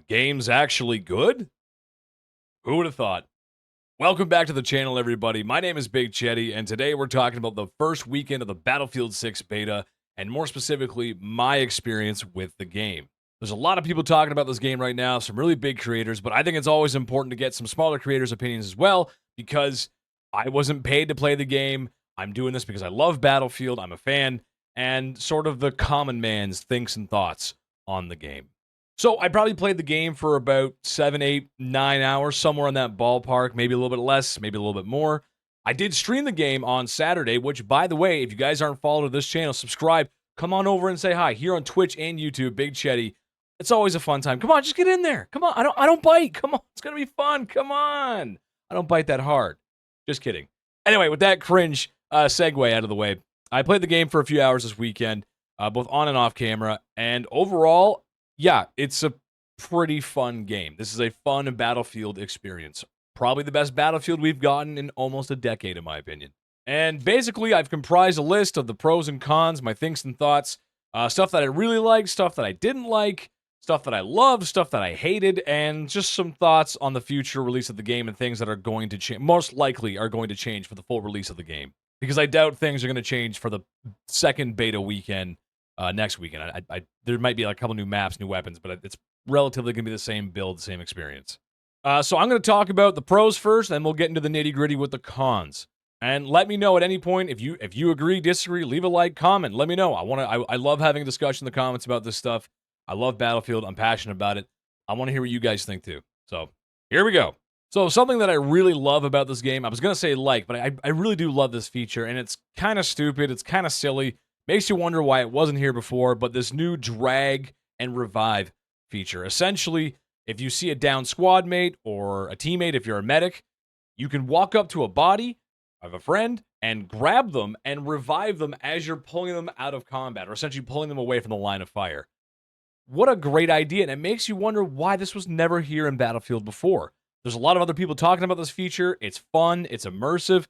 The game's actually good? Who would have thought? Welcome back to the channel, everybody. My name is Big Chetty, and today we're talking about the first weekend of the Battlefield 6 beta, and more specifically, my experience with the game. There's a lot of people talking about this game right now, some really big creators, but I think it's always important to get some smaller creators' opinions as well, because I wasn't paid to play the game. I'm doing this because I love Battlefield, I'm a fan, and sort of the common man's thinks and thoughts on the game. So I probably played the game for about 7, 8, 9 hours, somewhere in that ballpark, maybe a little bit less, maybe a little bit more. I did stream the game on Saturday, which, by the way, if you guys aren't followed to this channel, subscribe, come on over and say hi here on Twitch and YouTube, Big Chetty. It's always a fun time. Come on, just get in there. Come on, I don't bite. Come on, it's gonna be fun. Come on. I don't bite that hard. Just kidding. Anyway, with that cringe segue out of the way, I played the game for a few hours this weekend, both on and off camera, and overall, yeah, it's a pretty fun game. This is a fun Battlefield experience. Probably the best Battlefield we've gotten in almost a decade, in my opinion. And basically, I've comprised a list of the pros and cons, my thinks and thoughts, stuff that I really liked, stuff that I didn't like, stuff that I loved, stuff that I hated, and just some thoughts on the future release of the game and things that are going to change, most likely are going to change for the full release of the game. Because I doubt things are going to change for the second beta weekend next weekend. There might be like a couple new maps, new weapons, but it's relatively going to be the same build, the same experience. So I'm going to talk about the pros first, and we'll get into the nitty gritty with the cons. And let me know at any point if you agree, disagree, leave a like, comment. Let me know. I love having a discussion in the comments about this stuff. I love Battlefield. I'm passionate about it. I want to hear what you guys think too. So here we go. So something that I really love about this game, I was going to say but I really do love this feature, and it's kind of stupid. It's kind of silly. Makes you wonder why it wasn't here before, but this new drag and revive feature. Essentially, if you see a down squad mate or a teammate, if you're a medic, you can walk up to a body of a friend and grab them and revive them as you're pulling them out of combat, or essentially pulling them away from the line of fire. What a great idea, and it makes you wonder why this was never here in Battlefield before. There's a lot of other people talking about this feature. It's fun, it's immersive,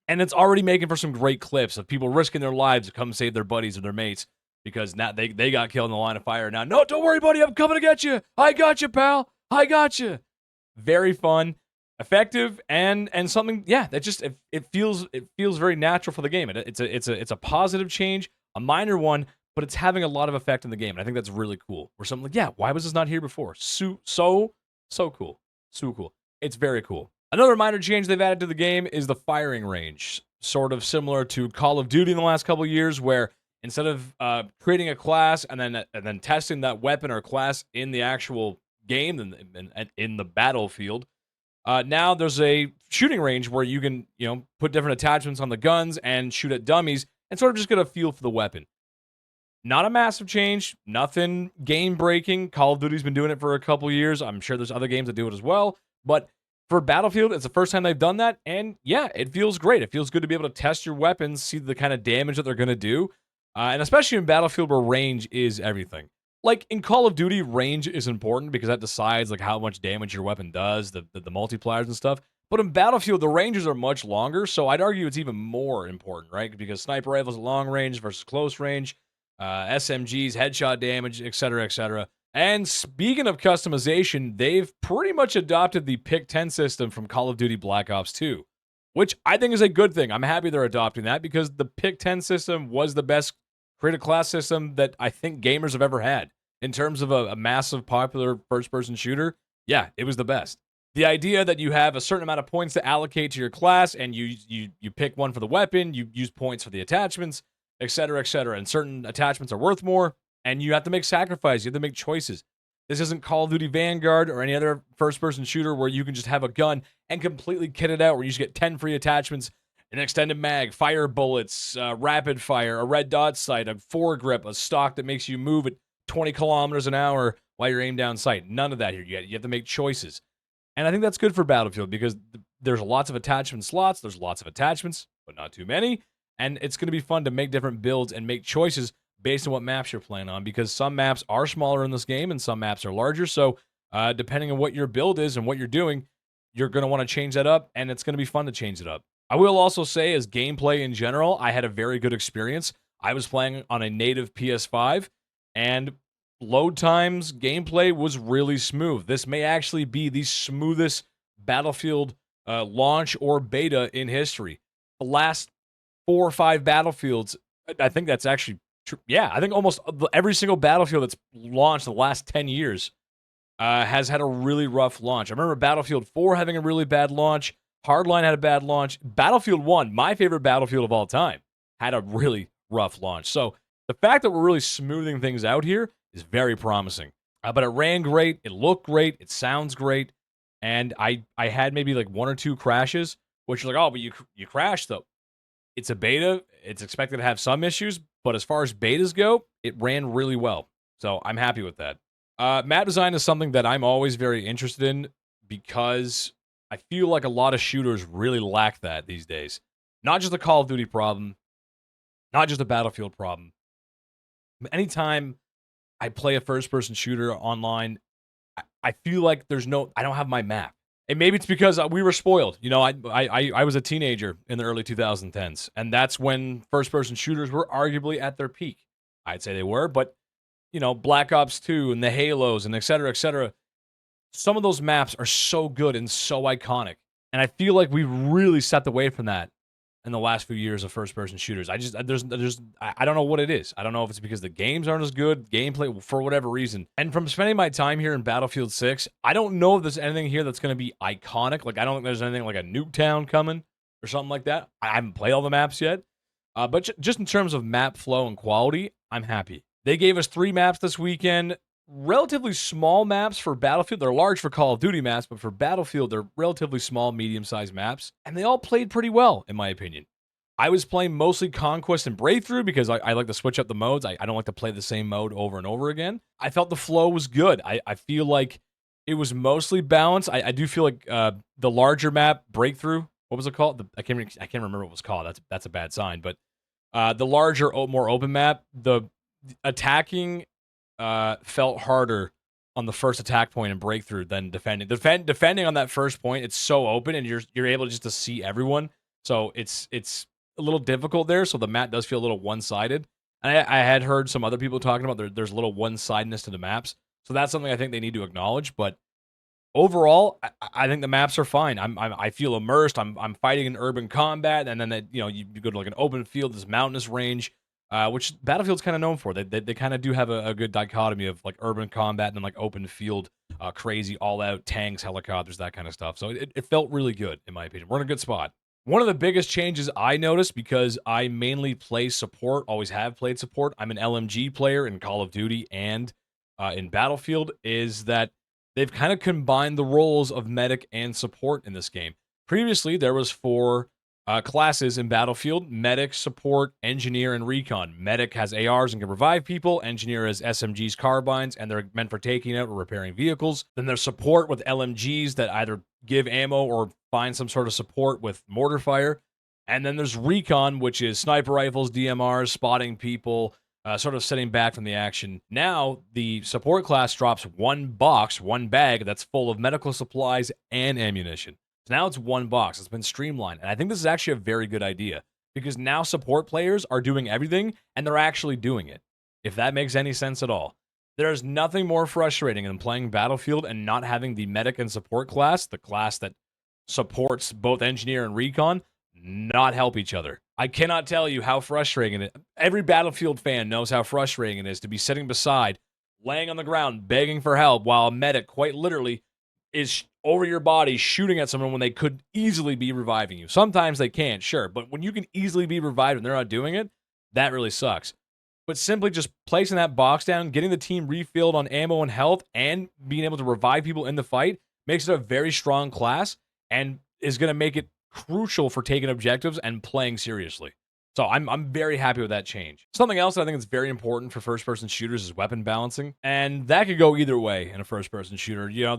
and it's already making for some great clips of people risking their lives to come save their buddies or their mates because now they got killed in the line of fire. Now, no, don't worry, buddy. I'm coming to get you. I got you, pal. I got you. Very fun, effective, and something. Yeah, that just it feels very natural for the game. It's a positive change, a minor one, but it's having a lot of effect in the game. And I think that's really cool. Where something like, yeah, why was this not here before? So cool, so cool. It's very cool. Another minor change they've added to the game is the firing range, sort of similar to Call of Duty in the last couple of years, where instead of creating a class and then testing that weapon or class in the actual game and in the battlefield, now there's a shooting range where you can put different attachments on the guns and shoot at dummies and sort of just get a feel for the weapon. Not a massive change, nothing game breaking. Call of Duty's been doing it for a couple years. I'm sure there's other games that do it as well, but for Battlefield, it's the first time they've done that, and yeah, it feels great. It feels good to be able to test your weapons, see the kind of damage that they're going to do, and especially in Battlefield where range is everything. Like in Call of Duty, range is important because that decides like how much damage your weapon does, the multipliers and stuff. But in Battlefield, the ranges are much longer, so I'd argue it's even more important, right? Because sniper rifles at long range versus close range, SMGs, headshot damage, etc., etc. And speaking of customization, they've pretty much adopted the Pick 10 system from Call of Duty Black Ops 2, which I think is a good thing. I'm happy they're adopting that because the Pick 10 system was the best create a class system that I think gamers have ever had. In terms of a massive popular first-person shooter, yeah, it was the best. The idea that you have a certain amount of points to allocate to your class and you pick one for the weapon, you use points for the attachments, etc., etc., and certain attachments are worth more, and you have to make sacrifices. You have to make choices. This isn't Call of Duty Vanguard or any other first-person shooter where you can just have a gun and completely kit it out, where you just get 10 free attachments, an extended mag, fire bullets, rapid fire, a red dot sight, a foregrip, a stock that makes you move at 20 kilometers an hour while you're aimed down sight. None of that here. You have to make choices. And I think that's good for Battlefield because there's lots of attachment slots. There's lots of attachments, but not too many. And it's going to be fun to make different builds and make choices based on what maps you're playing on, because some maps are smaller in this game and some maps are larger. So depending on what your build is and what you're doing, you're going to want to change that up, and it's going to be fun to change it up. I will also say, as gameplay in general, I had a very good experience. I was playing on a native PS5, and load times, gameplay was really smooth. This may actually be the smoothest Battlefield launch or beta in history. The last 4 or 5 Battlefields, I think that's actually true. Yeah, I think almost every single Battlefield that's launched in the last 10 years has had a really rough launch. I remember Battlefield 4 having a really bad launch. Hardline had a bad launch. Battlefield 1, my favorite Battlefield of all time, had a really rough launch. So the fact that we're really smoothing things out here is very promising. But it ran great. It looked great. It sounds great. And I had maybe like 1 or 2 crashes, which are like, oh, but you crashed though. It's a beta. It's expected to have some issues, but as far as betas go, it ran really well. So I'm happy with that. Map design is something that I'm always very interested in because I feel like a lot of shooters really lack that these days. Not just a Call of Duty problem, not just a Battlefield problem. Anytime I play a first-person shooter online, I feel like I don't have my map. And maybe it's because we were spoiled. You know, I was a teenager in the early 2010s, and that's when first-person shooters were arguably at their peak. I'd say they were, but, you know, Black Ops 2 and the Halos and et cetera, et cetera, some of those maps are so good and so iconic. And I feel like we really stepped away from that in the last few years of first-person shooters. I don't know what it is. I don't know if it's because the games aren't as good, gameplay, for whatever reason. And from spending my time here in Battlefield 6, I don't know if there's anything here that's going to be iconic. Like, I don't think there's anything like a Nuketown coming or something like that. I haven't played all the maps yet. But just in terms of map flow and quality, I'm happy. They gave us 3 maps this weekend. Relatively small maps for Battlefield. They're large for Call of Duty maps, but for Battlefield, they're relatively small, medium-sized maps. And they all played pretty well, in my opinion. I was playing mostly Conquest and Breakthrough because I like to switch up the modes. I don't like to play the same mode over and over again. I felt the flow was good. I feel like it was mostly balanced. I do feel like the larger map, Breakthrough, what was it called? I can't remember what it was called. That's a bad sign. But the larger, more open map, the attacking felt harder on the first attack point in Breakthrough than defending. Defending on that first point, it's so open and you're able just to see everyone. So it's a little difficult there. So the map does feel a little one-sided. And I had heard some other people talking about there's a little one-sidedness to the maps. So that's something I think they need to acknowledge. But overall, I think the maps are fine. I feel immersed. I'm fighting in urban combat, and then you go to like an open field, this mountainous range. Which Battlefield's kind of known for. They kind of do have a good dichotomy of like urban combat and then like open field, crazy all out tanks, helicopters, that kind of stuff. So it felt really good in my opinion. We're in a good spot. One of the biggest changes I noticed, because I mainly play support, always have played support. I'm an LMG player in Call of Duty and in Battlefield, is that they've kind of combined the roles of medic and support in this game. Previously, there was 4 classes in Battlefield: medic, support, engineer, and recon. Medic has ARs and can revive people. Engineer has SMGs, carbines, and they're meant for taking out or repairing vehicles. Then there's support with LMGs that either give ammo or find some sort of support with mortar fire. And then there's recon, which is sniper rifles, DMRs, spotting people, sort of sitting back from the action. Now, the support class drops 1 box, 1 bag that's full of medical supplies and ammunition. So now it's 1 box. It's been streamlined. And I think this is actually a very good idea, because now support players are doing everything and they're actually doing it, if that makes any sense at all. There's nothing more frustrating than playing Battlefield and not having the medic and support class, the class that supports both engineer and recon, not help each other. I cannot tell you how frustrating it is. Every Battlefield fan knows how frustrating it is to be sitting beside, laying on the ground, begging for help, while a medic quite literally is over your body shooting at someone when they could easily be reviving you. Sometimes they can't, sure, but when you can easily be revived and they're not doing it, that really sucks. But simply just placing that box down, getting the team refilled on ammo and health, and being able to revive people in the fight makes it a very strong class and is going to make it crucial for taking objectives and playing seriously. So I'm very happy with that change. Something else that I think is very important for first-person shooters is weapon balancing, and that could go either way in a first-person shooter. You know,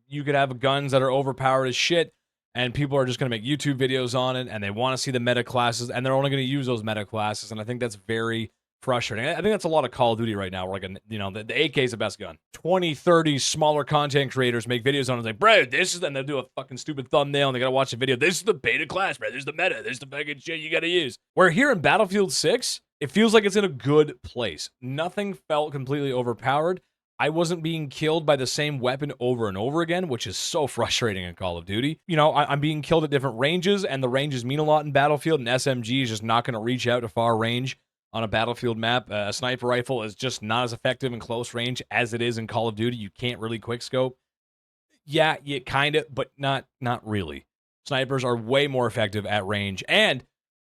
you could have guns that are overpowered as shit, and people are just going to make YouTube videos on it, and they want to see the meta classes, and they're only going to use those meta classes, and I think that's very frustrating. I think that's a lot of Call of Duty right now. Where like, the AK is the best gun. 20, 30 smaller content creators make videos on it. Like, bro, this is, and they'll do a fucking stupid thumbnail and they gotta watch the video. This is the beta class, bro. This is the meta. This is the fucking shit you gotta use. Where here in Battlefield 6, it feels like it's in a good place. Nothing felt completely overpowered. I wasn't being killed by the same weapon over and over again, which is so frustrating in Call of Duty. I'm being killed at different ranges, and the ranges mean a lot in Battlefield, and SMG is just not going to reach out to far range on a Battlefield map. A sniper rifle is just not as effective in close range as it is in Call of Duty. You can't really quickscope. Yeah, you kind of, but not really. Snipers are way more effective at range, and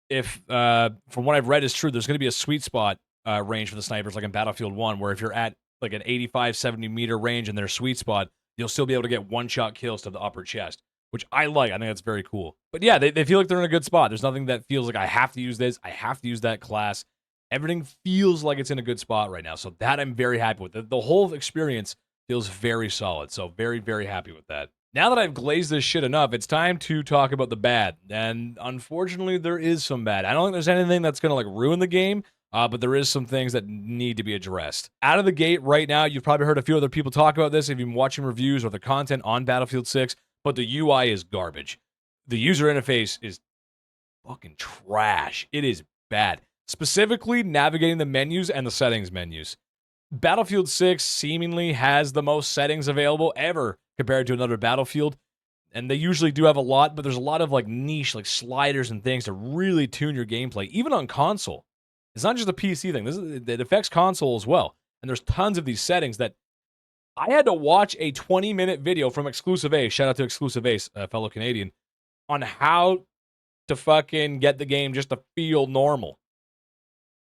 if, from what I've read is true, there's going to be a sweet spot range for the snipers, like in Battlefield 1, where if you're at like an 85, 70 meter range in their sweet spot, you'll still be able to get one-shot kills to the upper chest, which I like. I think that's very cool. But yeah, they feel like they're in a good spot. There's nothing that feels like I have to use this, I have to use that class. Everything feels like it's in a good spot right now, so that I'm very happy with. The whole experience feels very solid, so very, very happy with that. Now that I've glazed this shit enough, it's time to talk about the bad, and unfortunately, there is some bad. I don't think there's anything that's going to like ruin the game, but there is some things that need to be addressed. Out of the gate right now, you've probably heard a few other people talk about this if you've been watching reviews or the content on Battlefield 6, but the UI is garbage. The user interface is fucking trash. It is bad. Specifically, navigating the menus and the settings menus. Battlefield 6 seemingly has the most settings available ever compared to another Battlefield, and they usually do have a lot, but there's a lot of like niche, like sliders and things to really tune your gameplay, even on console. It's not just a PC thing. It affects console as well. And there's tons of these settings that I had to watch a 20-minute video from Exclusive Ace, shout out to Exclusive Ace, a fellow Canadian, on how to fucking get the game just to feel normal.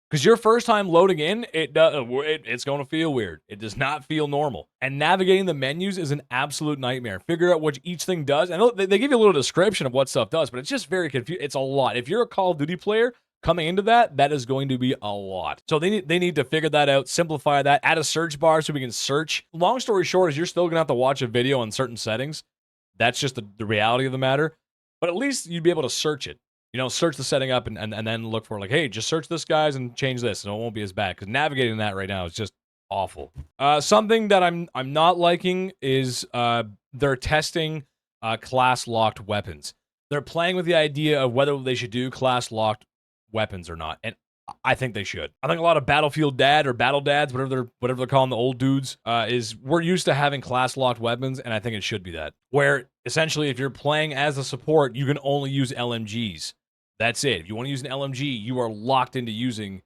Because your first time loading in, it's going to feel weird. It does not feel normal. And navigating the menus is an absolute nightmare. Figure out what each thing does. And they give you a little description of what stuff does, but it's just very confusing. It's a lot. If you're a Call of Duty player, coming into that is going to be a lot. So they need to figure that out, simplify that, add a search bar so we can search. Long story short is you're still going to have to watch a video on certain settings. That's just the reality of the matter. But at least you'd be able to search it. Search the setting up and then look for like, hey, just search this, guys, and change this, and it won't be as bad. Because navigating that right now is just awful. Something that I'm not liking is they're testing class-locked weapons. They're playing with the idea of whether they should do class-locked weapons or not, and I think they should. I think a lot of Battlefield dad or battle dads, whatever they're calling the old dudes, is we're used to having class-locked weapons, and I think it should be that. Where essentially, if you're playing as a support, you can only use LMGs. That's it. If you want to use an LMG, you are locked into using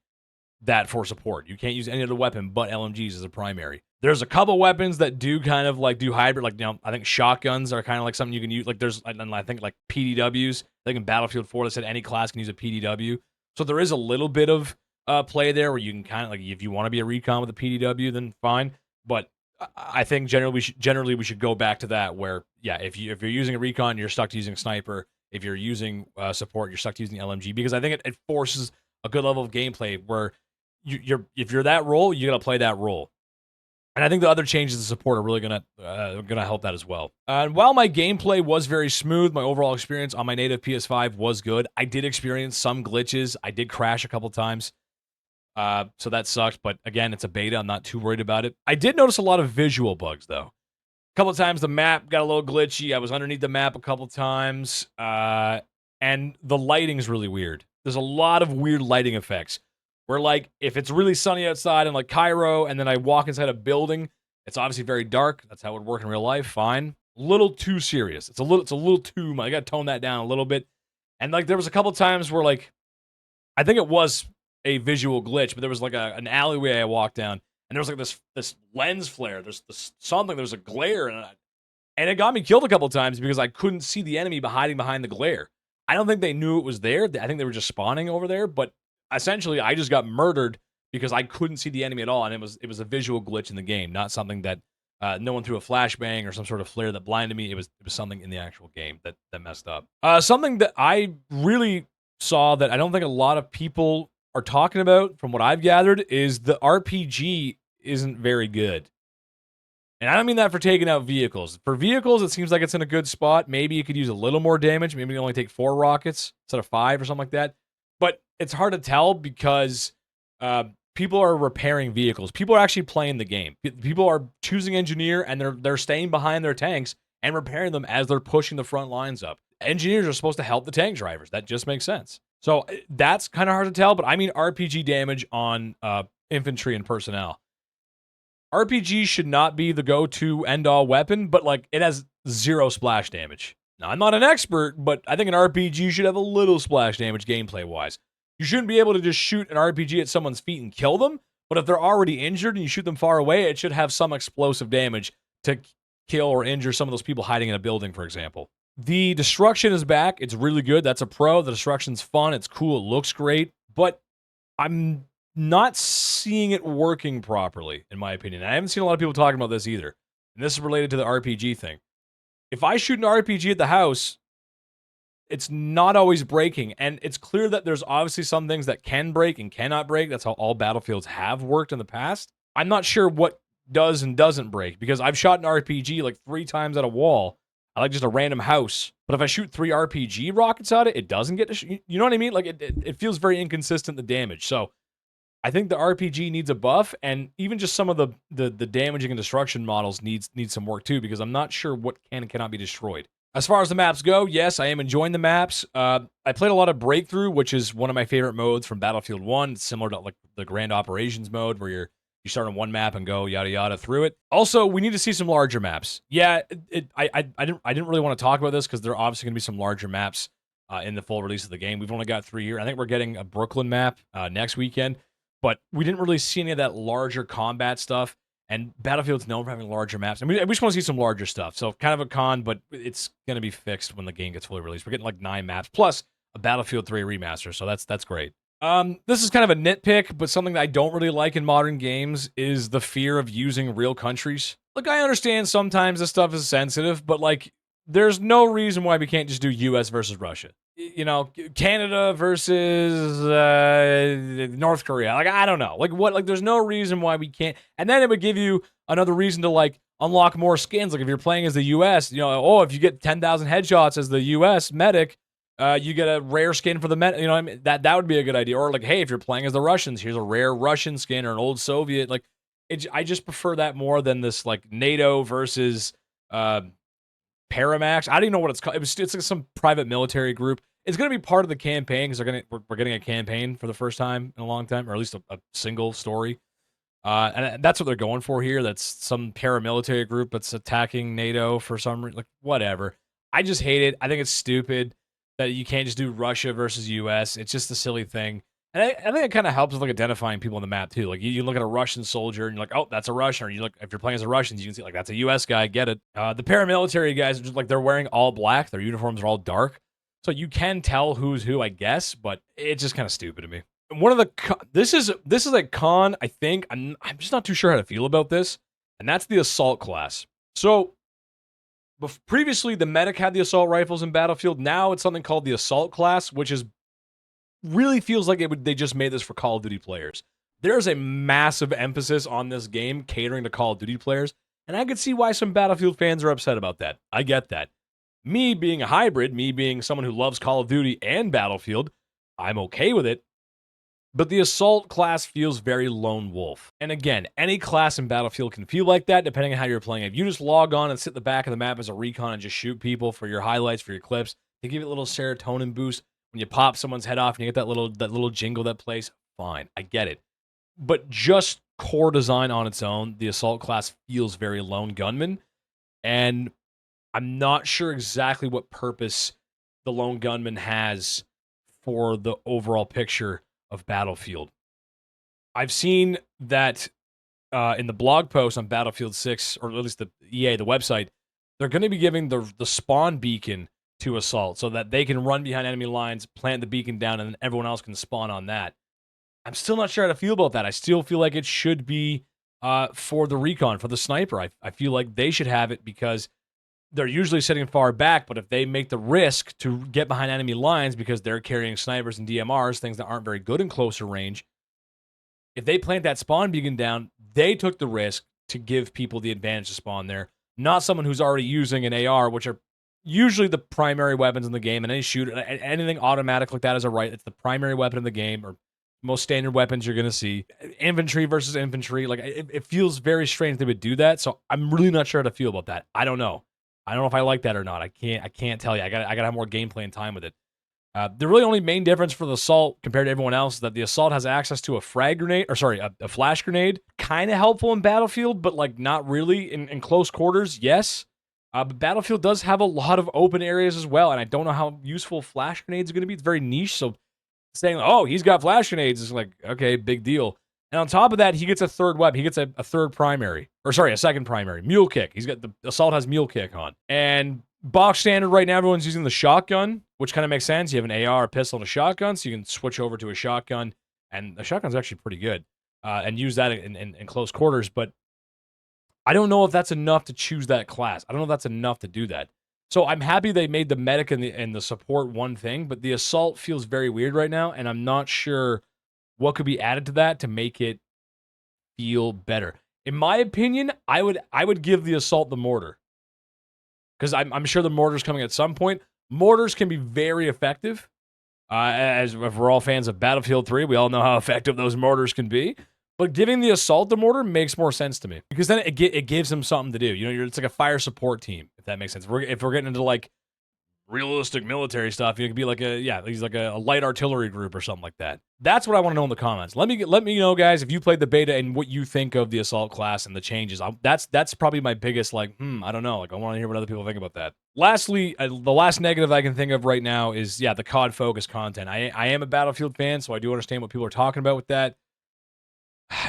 that for support. You can't use any other weapon but LMGs as a primary. There's a couple weapons that do kind of like do hybrid. Like, I think shotguns are kind of like something you can use. Like there's, I think like PDWs. I think in Battlefield 4 they said any class can use a PDW. So there is a little bit of play there where you can kind of like, if you want to be a recon with a PDW, then fine. But I think generally we should go back to that where, yeah, if you're using a recon, you're stuck to using a sniper. If you're using support, you're stuck to using the LMG, because I think it forces a good level of gameplay where if you're that role, you got to play that role. And I think the other changes to support are really gonna help that as well. And while my gameplay was very smooth, my overall experience on my native PS5 was good. I did experience some glitches. I did crash a couple times, so that sucked. But again, it's a beta. I'm not too worried about it. I did notice a lot of visual bugs though. A couple of times the map got a little glitchy. I was underneath the map a couple times, and the lighting's really weird. There's a lot of weird lighting effects. Where, like, if it's really sunny outside in, like, Cairo, and then I walk inside a building, it's obviously very dark. That's how it would work in real life. Fine. A little too serious. It's a little too much. I gotta tone that down a little bit. And, like, there was a couple times where, like, I think it was a visual glitch, but there was, like, an alleyway I walked down, and there was, like, this lens flare. There's something. There's a glare, and it got me killed a couple times because I couldn't see the enemy hiding behind the glare. I don't think they knew it was there. I think they were just spawning over there, but essentially, I just got murdered because I couldn't see the enemy at all, and it was a visual glitch in the game, not something that no one threw a flashbang or some sort of flare that blinded me. It was something in the actual game that messed up. Something that I really saw that I don't think a lot of people are talking about, from what I've gathered, is the RPG isn't very good. And I don't mean that for taking out vehicles. For vehicles, it seems like it's in a good spot. Maybe you could use a little more damage. Maybe you only take 4 rockets instead of 5 or something like that. But it's hard to tell because people are repairing vehicles. People are actually playing the game. People are choosing engineer, and they're staying behind their tanks and repairing them as they're pushing the front lines up. Engineers are supposed to help the tank drivers. That just makes sense. So that's kind of hard to tell, but I mean RPG damage on infantry and personnel. RPG should not be the go-to end-all weapon, but like it has 0 splash damage. Now, I'm not an expert, but I think an RPG should have a little splash damage gameplay-wise. You shouldn't be able to just shoot an RPG at someone's feet and kill them, but if they're already injured and you shoot them far away, it should have some explosive damage to kill or injure some of those people hiding in a building, for example. The destruction is back. It's really good. That's a pro. The destruction's fun. It's cool. It looks great, but I'm not seeing it working properly, in my opinion. I haven't seen a lot of people talking about this either. And this is related to the RPG thing. If I shoot an RPG at the house, it's not always breaking. And it's clear that there's obviously some things that can break and cannot break. That's how all Battlefields have worked in the past. I'm not sure what does and doesn't break, because I've shot an RPG like 3 times at a wall. I like just a random house. But if I shoot 3 RPG rockets at it, it doesn't get you know what I mean? Like it feels very inconsistent, the damage. So I think the RPG needs a buff, and even just some of the damaging and destruction models needs some work too, because I'm not sure what can and cannot be destroyed. As far as the maps go, yes, I am enjoying the maps. I played a lot of Breakthrough, which is one of my favorite modes from Battlefield 1. It's similar to like the Grand Operations mode, where you start on one map and go yada yada through it. Also, we need to see some larger maps. Yeah, I didn't really want to talk about this because there are obviously going to be some larger maps in the full release of the game. We've only got 3 here. I think we're getting a Brooklyn map next weekend. But we didn't really see any of that larger combat stuff, and Battlefield's known for having larger maps. And we just want to see some larger stuff. So kind of a con, but it's going to be fixed when the game gets fully released. We're getting like 9 maps, plus a Battlefield 3 remaster, so that's great. This is kind of a nitpick, but something that I don't really like in modern games is the fear of using real countries. Look, I understand sometimes this stuff is sensitive, but like, there's no reason why we can't just do US versus Russia. You know, Canada versus North Korea. Like, I don't know. Like, what? Like, there's no reason why we can't. And then it would give you another reason to, like, unlock more skins. Like, if you're playing as the US, you know, oh, if you get 10,000 headshots as the US medic, you get a rare skin for the medic. You know what I mean? That would be a good idea. Or, like, hey, if you're playing as the Russians, here's a rare Russian skin or an old Soviet. Like, I just prefer that more than this, like, NATO versus Paramax. I don't even know what it's called. It's like some private military group. It's going to be part of the campaign because we're getting a campaign for the first time in a long time, or at least a single story. And that's what they're going for here. That's some paramilitary group that's attacking NATO for some reason. Like, whatever. I just hate it. I think it's stupid that you can't just do Russia versus US. It's just a silly thing. And I think it kind of helps with like identifying people on the map too. Like you look at a Russian soldier and you're like, oh, that's a Russian. Or you look, if you're playing as a Russian, you can see like that's a US guy. Get it? The paramilitary guys are just like, they're wearing all black. Their uniforms are all dark. So you can tell who's who, I guess, but it's just kind of stupid to me. One of the this is a con, I think. I'm just not too sure how to feel about this, and that's the assault class. So previously, the medic had the assault rifles in Battlefield. Now it's something called the assault class, which is really feels like they just made this for Call of Duty players. There's a massive emphasis on this game catering to Call of Duty players, and I could see why some Battlefield fans are upset about that. I get that. Me being a hybrid, me being someone who loves Call of Duty and Battlefield, I'm okay with it. But the assault class feels very lone wolf. And again, any class in Battlefield can feel like that depending on how you're playing. If you just log on and sit in the back of the map as a recon and just shoot people for your highlights, for your clips, to give it a little serotonin boost when you pop someone's head off and you get that little jingle that plays, fine, I get it. But just core design on its own, the assault class feels very lone gunman. And I'm not sure exactly what purpose the lone gunman has for the overall picture of Battlefield. I've seen that in the blog post on Battlefield 6, or at least the EA, the website, they're going to be giving the spawn beacon to Assault so that they can run behind enemy lines, plant the beacon down, and then everyone else can spawn on that. I'm still not sure how to feel about that. I still feel like it should be for the recon, for the sniper. I feel like they should have it because they're usually sitting far back, but if they make the risk to get behind enemy lines because they're carrying snipers and DMRs, things that aren't very good in closer range, if they plant that spawn beacon down, they took the risk to give people the advantage to spawn there, not someone who's already using an AR, which are usually the primary weapons in the game, and any shooter, anything automatic like that is a right. It's the primary weapon in the game, or most standard weapons you're going to see. Infantry versus infantry. Like, it feels very strange they would do that. So I'm really not sure how to feel about that. I don't know. I don't know if I like that or not. I can't tell you. I gotta have more gameplay and time with it. The really only main difference for the assault compared to everyone else is that the assault has access to a frag grenade, or sorry, a flash grenade. Kind of helpful in Battlefield, but like not really in close quarters. Yes, but Battlefield does have a lot of open areas as well, and I don't know how useful flash grenades are going to be. It's very niche, so saying, "Oh, he's got flash grenades," is like, okay, big deal. And on top of that, he gets a third weapon. He gets a third primary, or sorry, a second primary, mule kick. He's got the assault has mule kick on, and box standard right now, everyone's using the shotgun, which kind of makes sense. You have an AR, a pistol, and a shotgun, so you can switch over to a shotgun, and the shotgun's actually pretty good, and use that in close quarters. But I don't know if that's enough to choose that class. I don't know if that's enough to do that. So I'm happy they made the medic and the support one thing, but the assault feels very weird right now, and I'm not sure what could be added to that to make it feel better. In my opinion, I would give the assault the mortar, because I'm sure the mortar's coming at some point. Mortars can be very effective. As if we're all fans of Battlefield 3, we all know how effective those mortars can be. But giving the assault the mortar makes more sense to me, because then it gives them something to do. You know, it's like a fire support team, if that makes sense. If we're getting into like realistic military stuff, you could be like he's like a light artillery group or something like that. That's what I want to know in the comments. Let me know, guys, if you played the beta and what you think of the assault class and the changes. That's probably my biggest I don't know. Like, I want to hear what other people think about that. Lastly, the last negative I can think of right now is the COD focused content. I am a Battlefield fan, so I do understand what people are talking about with that.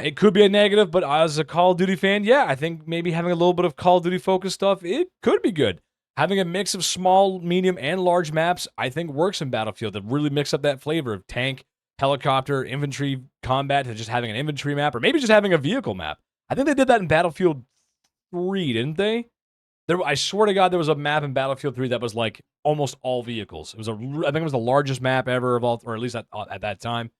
It could be a negative, but as a Call of Duty fan, I think maybe having a little bit of Call of Duty focused stuff, it could be good. Having a mix of small, medium, and large maps, I think works in Battlefield to really mix up that flavor of tank, helicopter, infantry combat, to just having an infantry map, or maybe just having a vehicle map. I think they did that in Battlefield 3, didn't they? I swear to God, there was a map in Battlefield 3 that was like almost all vehicles. I think it was the largest map ever of all, or at least at that time.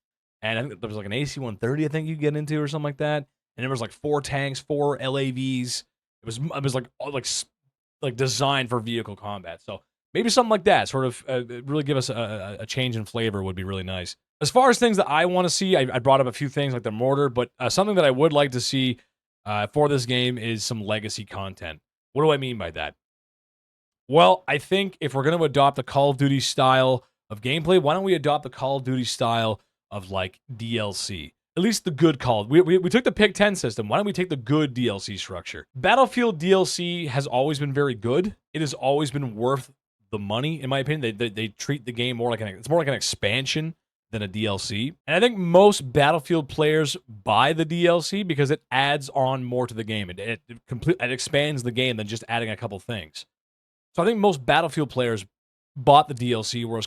And I think there was like an AC-130, I think you get into, or something like that. And there was like 4 tanks, 4 LAVs. It was like designed for vehicle combat. So maybe something like that, sort of really give us a change in flavor would be really nice. As far as things that I want to see, I brought up a few things like the mortar, but something that I would like to see for this game is some legacy content. What do I mean by that? Well, I think if we're going to adopt the Call of Duty style of gameplay, why don't we adopt the Call of Duty style of like DLC? At least the good Call. We took the Pick 10 system. Why don't we take the good DLC structure? Battlefield DLC has always been very good. It has always been worth the money, in my opinion. They treat the game more like it's more like an expansion than a DLC. And I think most Battlefield players buy the DLC because it adds on more to the game. It expands the game than just adding a couple things. So I think most Battlefield players bought the DLC, whereas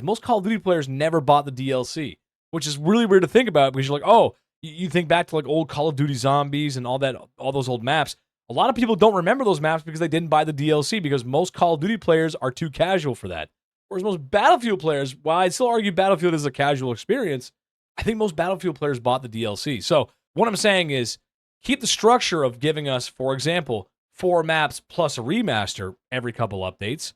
most Call of Duty players never bought the DLC, which is really weird to think about, because you're like, oh, you think back to like old Call of Duty Zombies and all those old maps. A lot of people don't remember those maps because they didn't buy the DLC, because most Call of Duty players are too casual for that. Whereas most Battlefield players, while I'd still argue Battlefield is a casual experience, I think most Battlefield players bought the DLC. So what I'm saying is, keep the structure of giving us, for example, 4 maps plus a remaster every couple updates.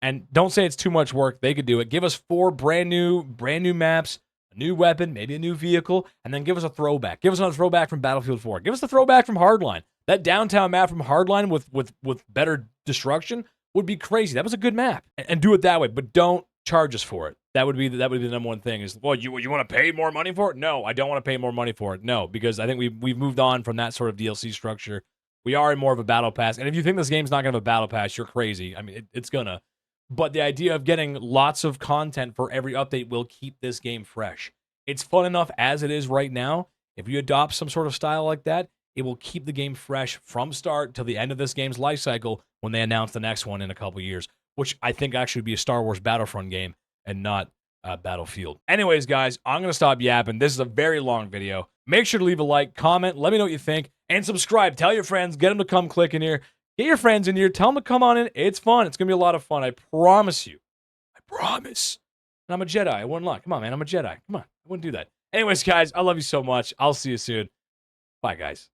And don't say it's too much work. They could do it. Give us 4 brand new maps, a new weapon, maybe a new vehicle, and then give us a throwback. Give us another throwback from Battlefield 4. Give us the throwback from Hardline. That downtown map from Hardline with better destruction would be crazy. That was a good map. And do it that way, but don't charge us for it. That would be the number one thing is, well, you want to pay more money for it? No, I don't want to pay more money for it. No, because I think we've moved on from that sort of DLC structure. We are in more of a battle pass. And if you think this game's not going to have a battle pass, you're crazy. I mean, it's going to. But the idea of getting lots of content for every update will keep this game fresh. It's fun enough as it is right now. If you adopt some sort of style like that, it will keep the game fresh from start till the end of this game's life cycle when they announce the next one in a couple years, which I think actually would be a Star Wars Battlefront game and not Battlefield. Anyways, guys, I'm going to stop yapping. This is a very long video. Make sure to leave a like, comment, let me know what you think, and subscribe. Tell your friends, get them to come click in here. Get your friends in here. Tell them to come on in. It's fun. It's going to be a lot of fun. I promise you. I promise. And I'm a Jedi. I wouldn't lie. Come on, man. I'm a Jedi. Come on. I wouldn't do that. Anyways, guys, I love you so much. I'll see you soon. Bye, guys.